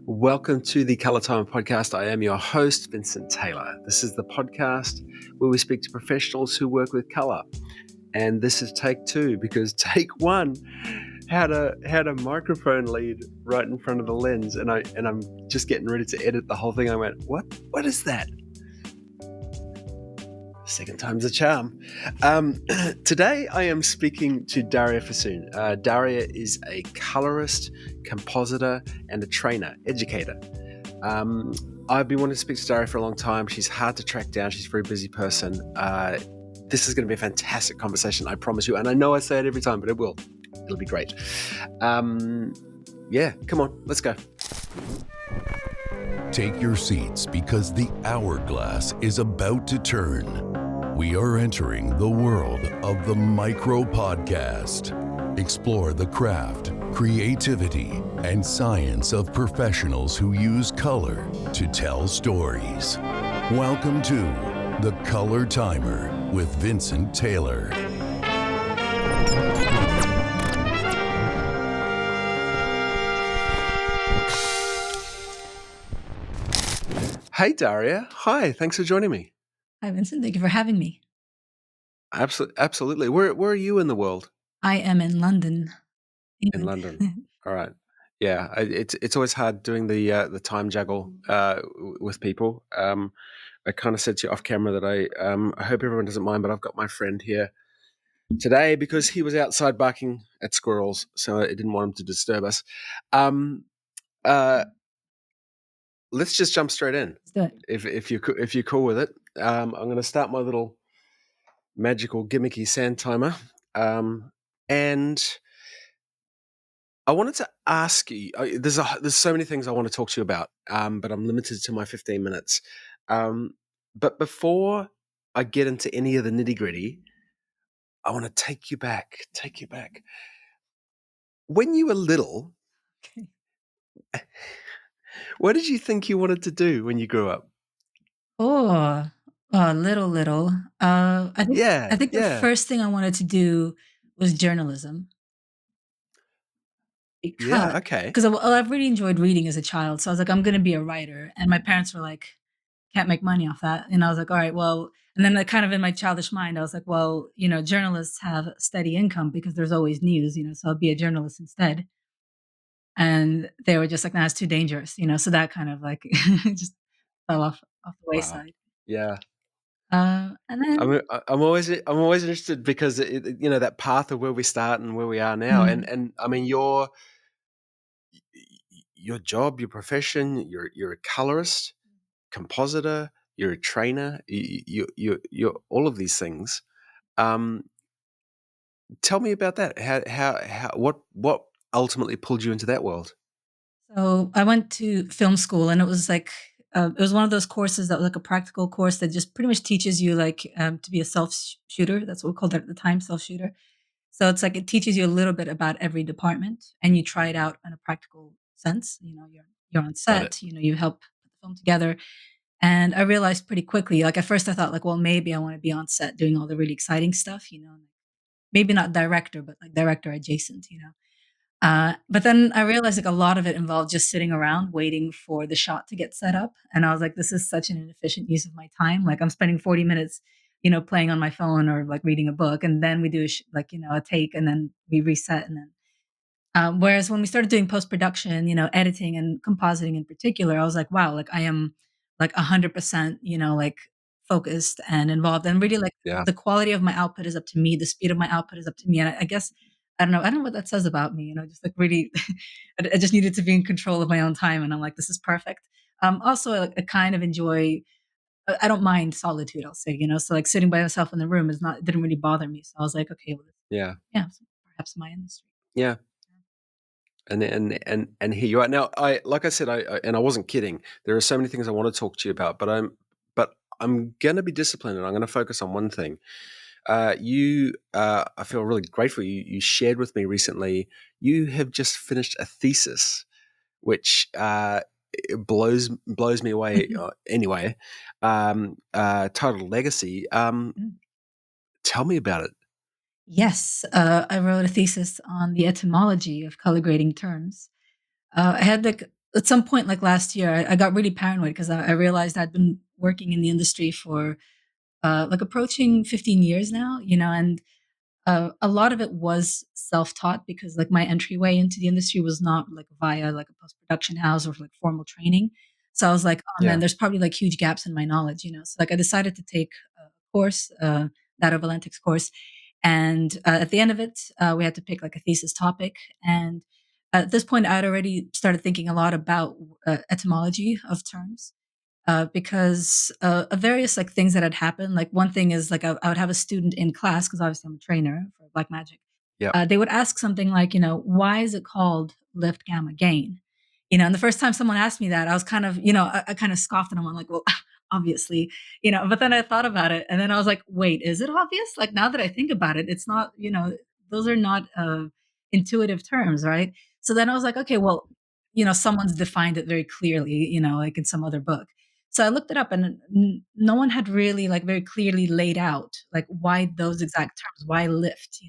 Welcome to the Color Time podcast. I am your host, Vincent Taylor. This is the podcast where we speak to professionals who work with color. And this is take two because take one had a microphone lead right in front of the lens, and I'm just getting ready to edit the whole thing. I went, what is that? Second time's a charm. Today I am speaking to Daria Fissoun. Daria is a colorist, compositor, and a trainer, educator. I've been wanting to speak to Daria for a long time. She's hard to track down. She's a very busy person. This is going to be a fantastic conversation, I promise you. And I know I say it every time, but it will. It'll be great. Yeah, come on, let's go. Take your seats because the hourglass is about to turn. We are entering the world of the micro podcast. Explore the craft, creativity, and science of professionals who use color to tell stories. Welcome to The Color Timer with Vincent Taylor. Hey, Daria. Hi, thanks for joining me. Hi, Vincent. Thank you for having me. Absolutely. Where are you in the world? I am in London. In London. All right. Yeah, it's always hard doing the time juggle with people. I kind of said to you off camera that I hope everyone doesn't mind, but I've got my friend here today because he was outside barking at squirrels, so I didn't want him to disturb us. Let's just jump straight in. Let's do it. If you're cool with it, I'm going to start my little magical gimmicky sand timer, and I wanted to ask you. There's so many things I want to talk to you about, but I'm limited to my 15 minutes. But before I get into any of the nitty gritty, I want to take you back. When you were little, Okay. what did you think you wanted to do when you grew up? Little. I think the first thing I wanted to do was journalism. Yeah, okay. Because I've really enjoyed reading as a child. So I was like, I'm going to be a writer. And my parents were like, can't make money off that. And I was like, all right, well, and then kind of in my childish mind, I was like, well, journalists have steady income because there's always news, so I'll be a journalist instead. And they were just like, nah, it's too dangerous, so that kind of like just fell off the wayside. Yeah. And then I'm always interested because that path of where we start and where we are now, and I mean your job, your profession, you're a colorist, compositor, you're a trainer, you're all of these things. Tell me about that. How what ultimately pulled you into that world? So I went to film school, and it was like it was one of those courses that was like a practical course that just pretty much teaches you like to be a self-shooter. That's what we called it at the time, self-shooter. So it's like it teaches you a little bit about every department, and you try it out in a practical sense. You're on set. You help put the film together. And I realized pretty quickly, like at first I thought like, well, maybe I want to be on set doing all the really exciting stuff. Maybe not director, but like director adjacent. But then I realized like a lot of it involved just sitting around waiting for the shot to get set up. And I was like, this is such an inefficient use of my time. Like I'm spending 40 minutes, playing on my phone or like reading a book. And then we do a take, and then we reset. And then, whereas when we started doing post-production, editing and compositing in particular, I was like, wow, like I am like 100%, like focused and involved, and really like the quality of my output is up to me. The speed of my output is up to me. And I guess I don't know what that says about me, just like really, I just needed to be in control of my own time. And I'm like, this is perfect. Also, I kind of enjoy, I don't mind solitude, I'll say, so like sitting by myself in the room didn't really bother me. So I was like, okay, well, yeah, so perhaps my industry. Yeah. And here you are now. I wasn't kidding. There are so many things I want to talk to you about, but I'm going to be disciplined, and I'm going to focus on one thing. I feel really grateful. You shared with me recently. You have just finished a thesis, which it blows me away. Anyway, titled Legacy. Tell me about it. Yes, I wrote a thesis on the etymology of color grading terms. I had like at some point, like last year, I got really paranoid because I realized I'd been working in the industry for like approaching 15 years now, and a lot of it was self-taught because like my entryway into the industry was not like via like a post-production house or like formal training. So I was like, oh man, Yeah. there's probably like huge gaps in my knowledge. So like I decided to take a course, data analytics course. And at the end of it, we had to pick like a thesis topic. And at this point, I'd already started thinking a lot about etymology of terms because of various like things that had happened. Like one thing is like I would have a student in class because obviously I'm a trainer for Black Magic. Yep. They would ask something like, why is it called lift gamma gain? And the first time someone asked me that, I was kind of, I kind of scoffed and I'm like, well, obviously, but then I thought about it and then I was like, wait, is it obvious? Like now that I think about it, it's not, those are not intuitive terms, right? So then I was like, okay, well, someone's defined it very clearly, like in some other book. So I looked it up and no one had really like very clearly laid out like why those exact terms, why lift,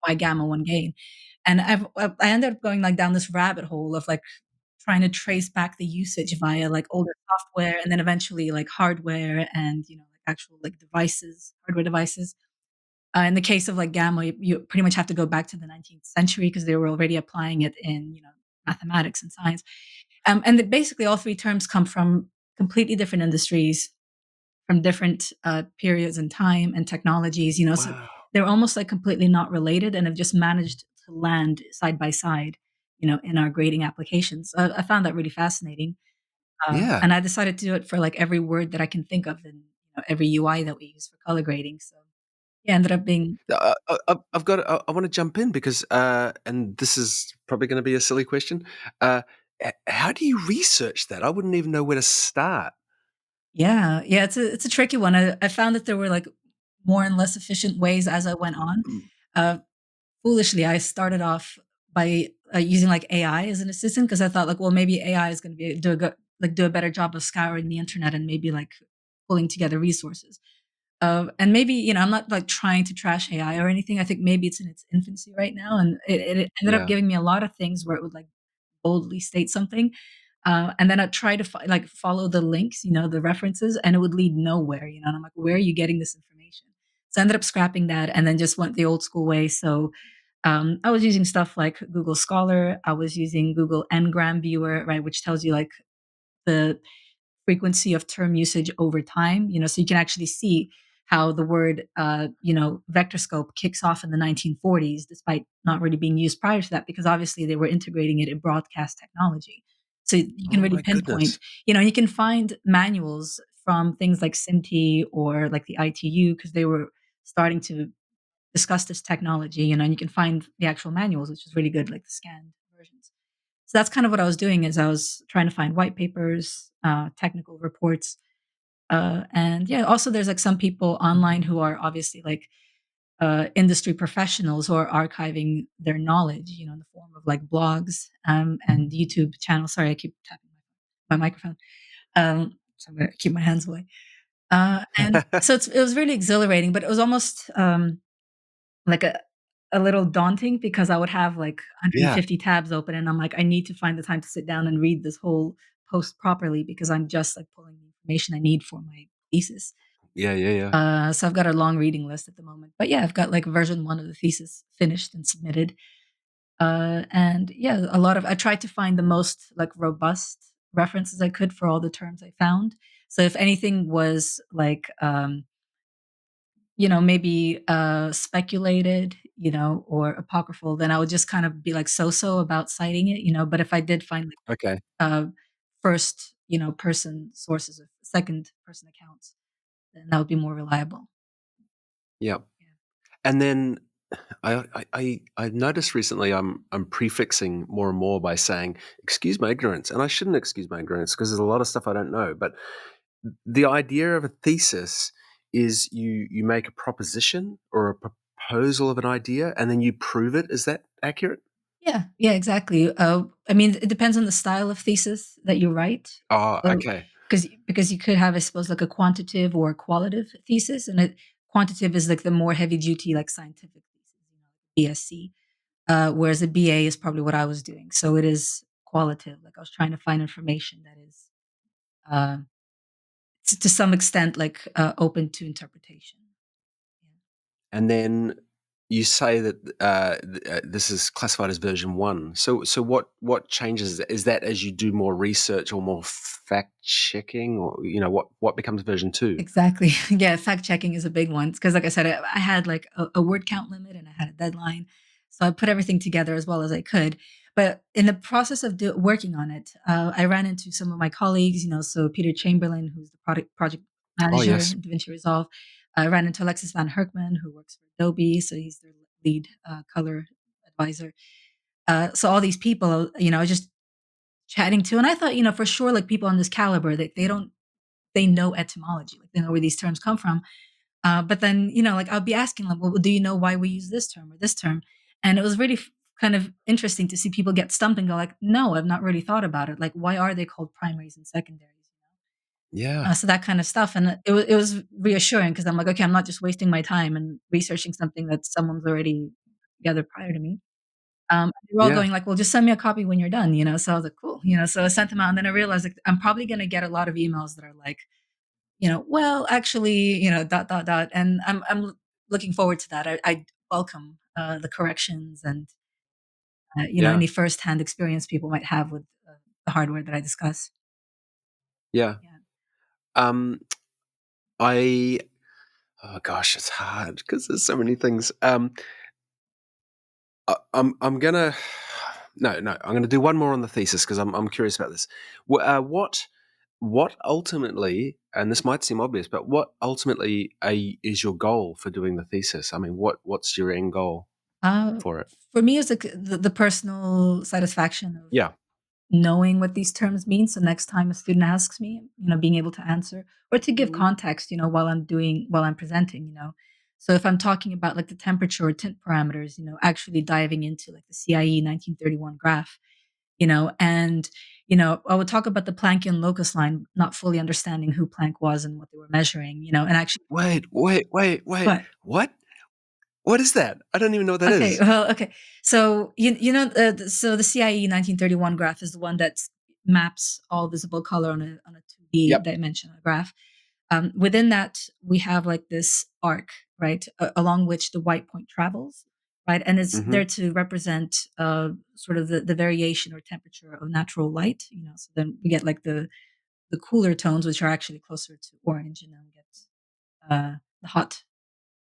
why gamma 1 gain. And I ended up going like down this rabbit hole of like trying to trace back the usage via like older software and then eventually like hardware and like actual like devices, hardware devices. In the case of like gamma, you pretty much have to go back to the 19th century because they were already applying it in mathematics and science. Basically all three terms come from completely different industries, from different periods in time and technologies. So Wow. they're almost like completely not related and have just managed to land side by side, in our grading applications. I found that really fascinating, Yeah. and I decided to do it for like every word that I can think of in every UI that we use for color grading. So yeah, ended up being I've got. I want to jump in because, and this is probably going to be a silly question. How do you research that? I wouldn't even know where to start. yeah, yeah. It's a tricky one. I found that there were like more and less efficient ways as I went on. Mm. Uh, Foolishly, I started off by using like AI as an assistant because I thought like, well, maybe AI is going to be do a better job of scouring the internet and maybe like pulling together resources. And maybe I'm not like trying to trash AI or anything. I think maybe it's in its infancy right now, and it ended up Yeah. giving me a lot of things where it would like boldly state something, and then I try to like follow the links, the references, and it would lead nowhere, and I'm like, where are you getting this information? So I ended up scrapping that and then just went the old school way. So I was using stuff like Google Scholar. I was using Google Ngram Viewer, right, which tells you like the frequency of term usage over time, so you can actually see how the word, vector scope kicks off in the 1940s, despite not really being used prior to that, because obviously they were integrating it in broadcast technology. So you can Oh really my pinpoint, goodness. you can find manuals from things like SIMT or like the ITU, because they were starting to discuss this technology, and you can find the actual manuals, which is really good, like the scanned versions. So that's kind of what I was doing is I was trying to find white papers, technical reports, and yeah, also there's like some people online who are obviously like industry professionals who are archiving their knowledge, in the form of like blogs and YouTube channels. Sorry, I keep tapping my microphone, so I'm gonna keep my hands away. And so it was really exhilarating, but it was almost like a little daunting because I would have like Yeah. 150 tabs open and I'm like, I need to find the time to sit down and read this whole post properly because I'm just like pulling the information I need for my thesis. Yeah. Yeah. Yeah. So I've got a long reading list at the moment. But yeah, I've got like version 1 of the thesis finished and submitted. And yeah, I tried to find the most like robust references I could for all the terms I found. So if anything was like maybe, speculated, or apocryphal, then I would just kind of be like so-so about citing it, but if I did find like, Okay. first, person sources of second person accounts, then that would be more reliable. Yeah. Yeah. And then I noticed recently I'm prefixing more and more by saying excuse my ignorance, and I shouldn't excuse my ignorance because there's a lot of stuff I don't know. But the idea of a thesis is you make a proposition or a proposal of an idea, and then you prove it. Is that accurate? Yeah, yeah, exactly. I mean, it depends on the style of thesis that you write. Oh, So, okay. because you could have, I suppose, like a quantitative or a qualitative thesis, and quantitative is like the more heavy duty, like scientific thesis, BSc, whereas a BA is probably what I was doing. So it is qualitative. Like I was trying to find information that is uh, to some extent like open to interpretation. Yeah. And then you say that this is classified as version 1. So what changes? Is that as you do more research or more fact checking, or what becomes version 2? Exactly. Yeah, fact checking is a big one because, like I said, I had like a word count limit and I had a deadline, so I put everything together as well as I could. But in the process of working on it, I ran into some of my colleagues. So Peter Chamberlain, who's the project Oh manager yes, in DaVinci Resolve. I ran into Alexis Van Herkman, who works for Adobe, so he's their lead color advisor. So all these people, I was just chatting to, and I thought, for sure, like people on this caliber, that they know etymology, like they know where these terms come from. But then, like I'll be asking them, well, do you know why we use this term or this term? And it was really kind of interesting to see people get stumped and go like, no, I've not really thought about it. Like, why are they called primaries and secondaries? yeah, So that kind of stuff. And it was reassuring because I'm like, okay, I'm not just wasting my time and researching something that someone's already together prior to me. They were all yeah, going like, well, just send me a copy when you're done. So I was like, cool. So I sent them out and then I realized like I'm probably going to get a lot of emails that are like, well, actually, dot, dot, dot. And I'm looking forward to that. I welcome the corrections and, yeah, any firsthand experience people might have with the hardware that I discuss. yeah. Yeah. Um, I oh gosh, it's hard because there's so many things. I'm gonna no, I'm gonna do one more on the thesis because I'm curious about this. What ultimately, and this might seem obvious, but what ultimately is your goal for doing the thesis? I mean, what's your end goal Uh, for it? for me, it's like the personal satisfaction of Yeah. knowing what these terms mean. So next time a student asks me, being able to answer or to give Mhm. context, while I'm presenting. So if I'm talking about like the temperature or tint parameters, actually diving into like the CIE 1931 graph, and I would talk about the Planckian locus line, not fully understanding who Planck was and what they were measuring, and actually Wait. what What? What is that? I don't even know what that Okay, is. well, okay. So so the CIE 1931 graph is the one that maps all visible color on a 2D Yep. dimensional graph. Within that, we have like this arc, right, along which the white point travels, right, and it's Hmm. there to represent sort of the variation or temperature of natural light. So then we get like the cooler tones, which are actually closer to orange, and then we get the hot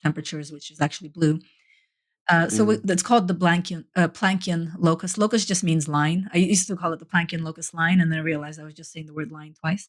temperatures, which is actually blue. Mm. That's called the Planckian locus. Locus just means line. I used to call it the Planckian locus line, and then I realized I was just saying the word line twice.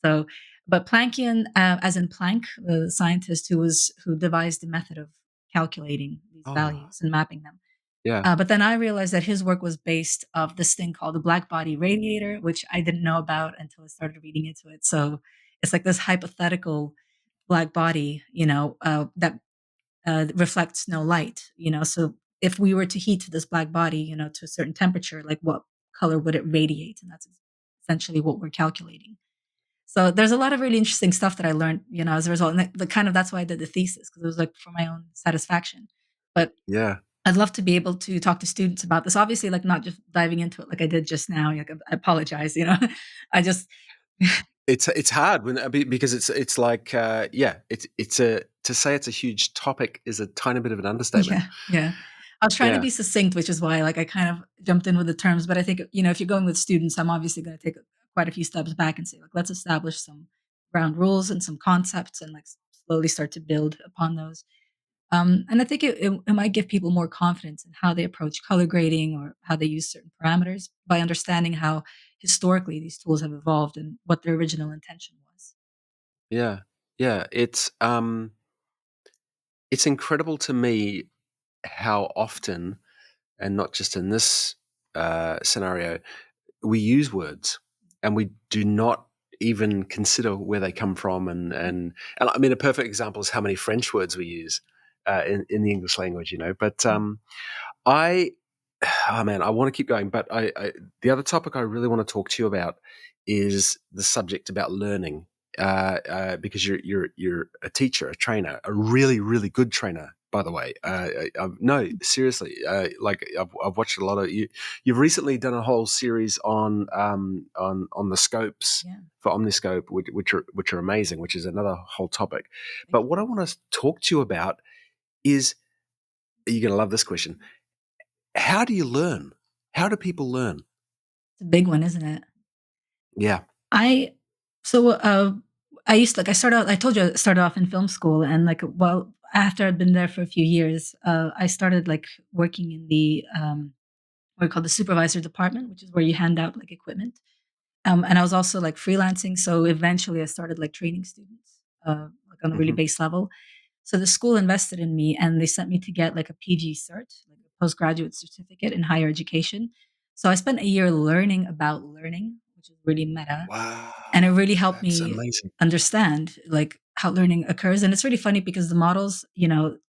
So, but Planckian, as in Planck, the scientist who devised the method of calculating these Oh, values and mapping them. yeah, But then I realized that his work was based of this thing called the black body radiator, which I didn't know about until I started reading into it. So it's like this hypothetical black body, that reflects no light. So if we were to heat this black body, to a certain temperature, like what color would it radiate? And that's essentially what we're calculating. So there's a lot of really interesting stuff that I learned, as a result. And that's why I did the thesis because it was like for my own satisfaction. But yeah. I'd love to be able to talk to students about this. Obviously, like not just diving into it like I did just now. Like I apologize, I just It's hard because it's like it's a to say it's a huge topic is a tiny bit of an understatement. Yeah, yeah. I was trying to Yeah, be succinct, which is why, like, I kind of jumped in with the terms, but I think, if you're going with students, I'm obviously gonna take quite a few steps back and say, like, let's establish some ground rules and some concepts and, like, slowly start to build upon those. And I think it might give people more confidence in how they approach color grading or how they use certain parameters by understanding how historically these tools have evolved and what their original intention was. yeah, yeah. It's incredible to me how often, and not just in this scenario, we use words and we do not even consider where they come from. And I mean, a perfect example is how many French words we use in the English language. But I, oh man, I want to keep going. But the other topic I really want to talk to you about is the subject about learning, because you're a teacher, a trainer, a really really good trainer by the way. No, seriously. Like I've watched a lot of you. You've recently done a whole series on the scopes Yeah. for Omniscope, which are amazing, which is another whole topic. Thank But you. what I want to talk to you about is, you're going to love this question. How do you learn? How do people learn? It's a big one, isn't it? Yeah. I so I used to, like, I told you I started off in film school, and like, well, after I'd been there for a few years, I started like working in the what we call the supervisor department, which is where you hand out like equipment. And I was also like freelancing, so eventually I started like training students, like on a really Hmm. base level. So the school invested in me, and they sent me to get like a PG cert, like a postgraduate certificate in higher education. So I spent a year learning about learning, which is really meta, and it Wow, really helped that's me amazing. understand like how learning occurs. And it's really funny because the models,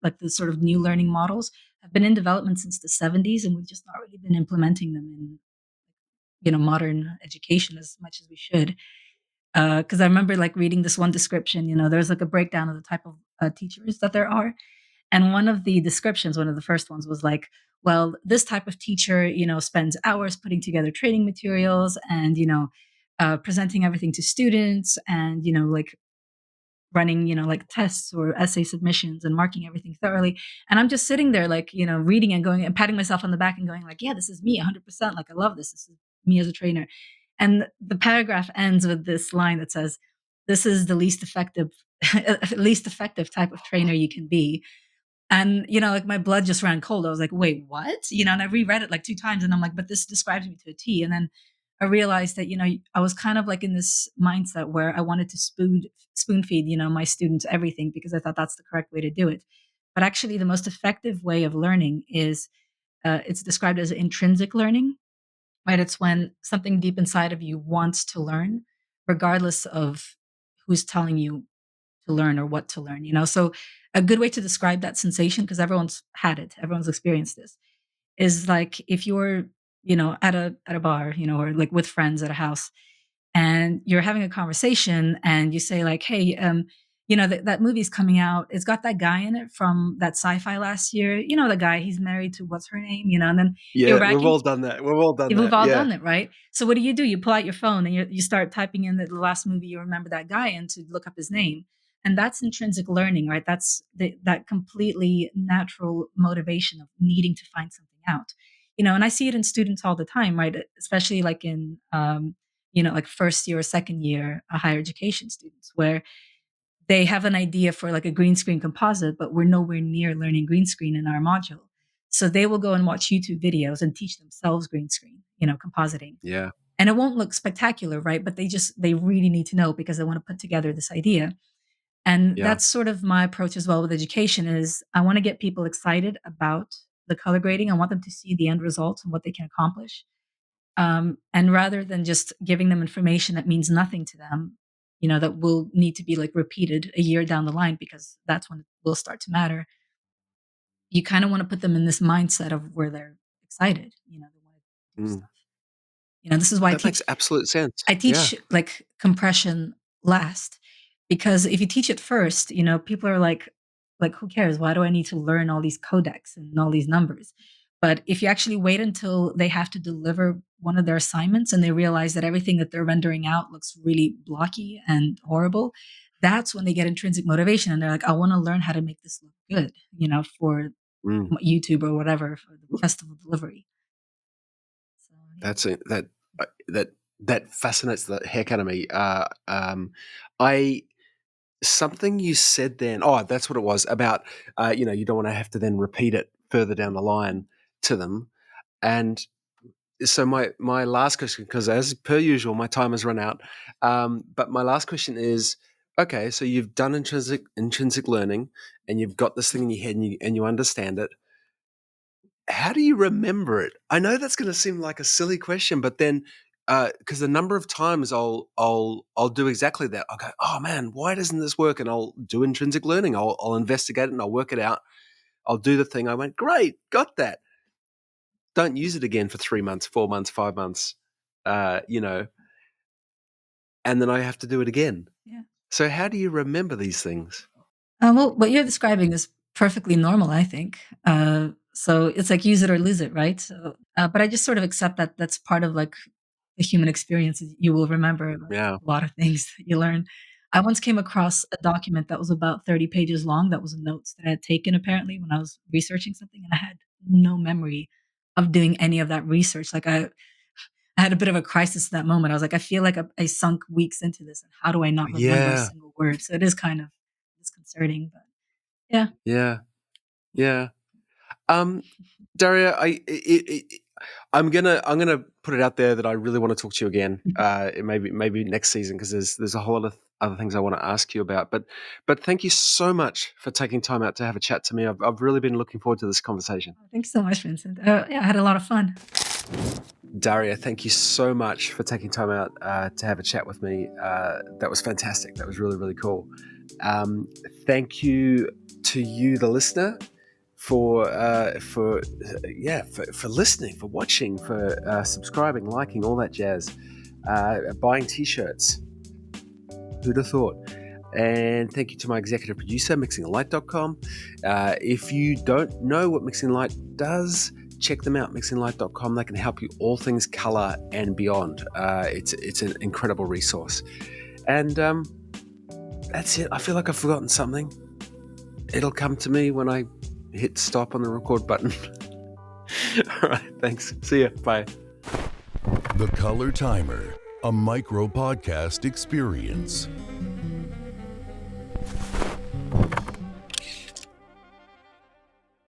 like the sort of new learning models, have been in development since the 70s, and we've just not really been implementing them in modern education as much as we should. Because I remember like reading this one description. There's like a breakdown of the type of teachers that there are, and one of the descriptions, one of the first ones, was like, well, this type of teacher, spends hours putting together training materials and, presenting everything to students and, like running, like tests or essay submissions and marking everything thoroughly. And I'm just sitting there, like, reading and going and patting myself on the back and going, like, yeah, this is me 100%. Like, I love this. This is me as a trainer. And the paragraph ends with this line that says, this is the least effective, least effective type of trainer you can be. And, like my blood just ran cold. I was like, wait, what? And I reread it like 2 times and I'm like, but this describes me to a T. And then I realized that, I was kind of like in this mindset where I wanted to spoon feed, my students everything because I thought that's the correct way to do it. But actually the most effective way of learning is, it's described as intrinsic learning, right? It's when something deep inside of you wants to learn, regardless of who's telling you to learn or what to learn. So a good way to describe that sensation, because everyone's had it, everyone's experienced this, is like if you're, at a bar, or like with friends at a house, and you're having a conversation and you say like, hey, that movie's coming out, it's got that guy in it from that sci-fi last year, the guy, he's married to what's her name, and then you're Yeah, we've racking. all done that. We've all done We've that. all Yeah, done it, right? So what do? You pull out your phone and you start typing in the last movie you remember that guy in to look up his name. And that's intrinsic learning, right? That's that completely natural motivation of needing to find something out. And I see it in students all the time, right? Especially like in, like first year or second year higher education students, where they have an idea for like a green screen composite, but we're nowhere near learning green screen in our module. So they will go and watch YouTube videos and teach themselves green screen, compositing. yeah, And it won't look spectacular, right? But they really need to know because they want to put together this idea. And yeah, that's sort of my approach as well with education is I want to get people excited about the color grading. I want them to see the end results and what they can accomplish. And rather than just giving them information that means nothing to them, that will need to be like repeated a year down the line because that's when it will start to matter. You kind of want to put them in this mindset of where they're excited, they want to do mm. stuff. This is why That makes absolute sense. I Yeah, teach like compression last, because if you teach it first, people are like, who cares? Why do I need to learn all these codecs and all these numbers? But if you actually wait until they have to deliver one of their assignments and they realize that everything that they're rendering out looks really blocky and horrible, that's when they get intrinsic motivation and they're like, I want to learn how to make this look good, for mm. YouTube or whatever for the festival delivery. So yeah. That's it. That fascinates the heck out of me. I Something you said then. Oh, that's what it was about. You don't want to have to then repeat it further down the line to them. And so my last question, because as per usual, my time has run out. But my last question is, okay, so you've done intrinsic learning, and you've got this thing in your head, and you understand it. How do you remember it? I know that's going to seem like a silly question, but then because the number of times I'll do exactly that. I'll go, oh man, why doesn't this work? And I'll do intrinsic learning. I'll investigate it and I'll work it out. I'll do the thing. I went, great, got that. Don't use it again for 3 months, 4 months, 5 months, uh, you know, and then I have to do it again. Yeah. So how do you remember these things? Well, what you're describing is perfectly normal, I think. So it's like use it or lose it, right? So, but I just sort of accept that that's part of like the human experience. You will remember like, Yeah. a lot of things that you learn. I once came across a document that was about 30 pages long. That was notes that I had taken apparently when I was researching something, and I had no memory of doing any of that research. Like I had a bit of a crisis at that moment. I was like, I feel like I sunk weeks into this, and how do I not remember a Yeah. single word? So it is kind of disconcerting, but yeah. Yeah. Yeah. Um, Daria, I'm gonna put it out there that I really want to talk to you again. Maybe next season, because there's a whole lot of other things I want to ask you about. But thank you so much for taking time out to have a chat to me. I've really been looking forward to this conversation. Thanks so much, Vincent. Yeah, I had a lot of fun. Daria, thank you so much for taking time out to have a chat with me. That was fantastic. That was really, really cool. Thank you to you, the listener, for listening, for watching, for subscribing, liking, all that jazz, buying t-shirts. Who'd have thought? And thank you to my executive producer, MixingLight.com. If you don't know what MixingLight does, check them out, MixingLight.com. They can help you all things color and beyond. It's an incredible resource. And that's it. I feel like I've forgotten something. It'll come to me when I hit stop on the record button. All right, thanks. See ya. Bye. The Color Timer, a micro podcast experience.